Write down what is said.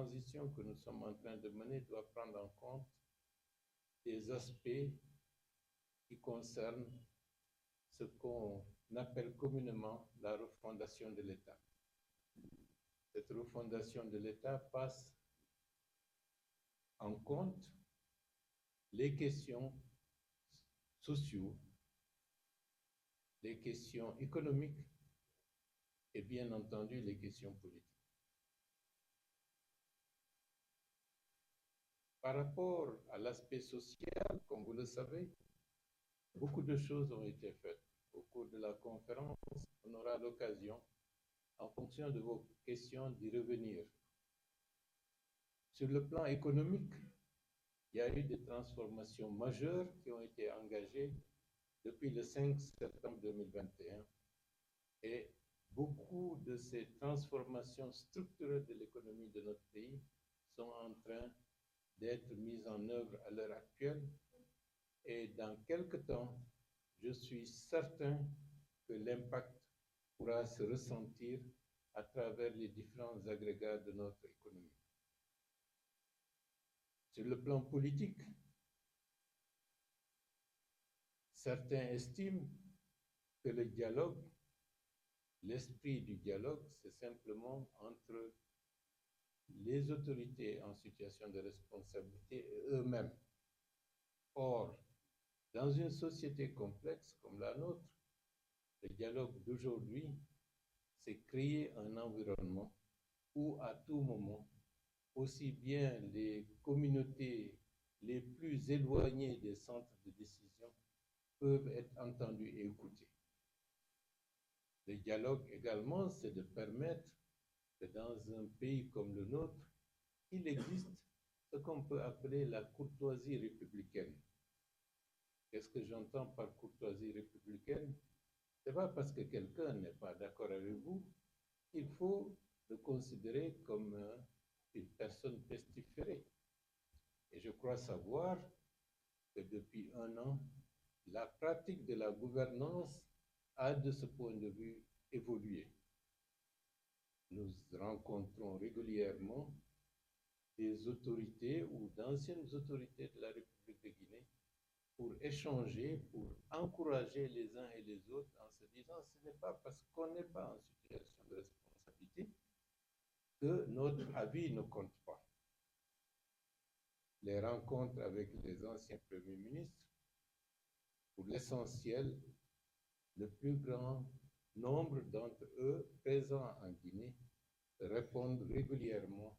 transition que nous sommes en train de mener doit prendre en compte des aspects qui concernent ce qu'on appelle communément la refondation de l'État. Cette refondation de l'État passe en compte les questions sociaux, les questions économiques et bien entendu les questions politiques. Par rapport à l'aspect social, comme vous le savez, beaucoup de choses ont été faites. Au cours de la conférence, on aura l'occasion, en fonction de vos questions, d'y revenir. Sur le plan économique, il y a eu des transformations majeures qui ont été engagées depuis le 5 septembre 2021 et beaucoup de ces transformations structurelles de l'économie de notre pays sont en train d'être mises en œuvre à l'heure actuelle et dans quelque temps, je suis certain que l'impact pourra se ressentir à travers les différents agrégats de notre économie. Sur le plan politique, certains estiment que le dialogue, l'esprit du dialogue, c'est simplement entre les autorités en situation de responsabilité et eux-mêmes. Or, dans une société complexe comme la nôtre, le dialogue d'aujourd'hui, c'est créer un environnement où à tout moment, aussi bien les communautés les plus éloignées des centres de décision peuvent être entendues et écoutées. Le dialogue également, c'est de permettre que dans un pays comme le nôtre, il existe ce qu'on peut appeler la courtoisie républicaine. Qu'est-ce que j'entends par courtoisie républicaine? Ce n'est pas parce que quelqu'un n'est pas d'accord avec vous qu'il faut le considérer comme une personne pestiférée. Et je crois savoir que depuis un an, la pratique de la gouvernance a de ce point de vue évolué. Nous rencontrons régulièrement des autorités ou d'anciennes autorités de la République de Guinée pour échanger, pour encourager les uns et les autres en se disant ce n'est pas parce qu'on n'est pas en situation de responsabilité que notre avis ne compte pas. Les rencontres avec les anciens premiers ministres, pour l'essentiel, le plus grand nombre d'entre eux présents en Guinée répondent régulièrement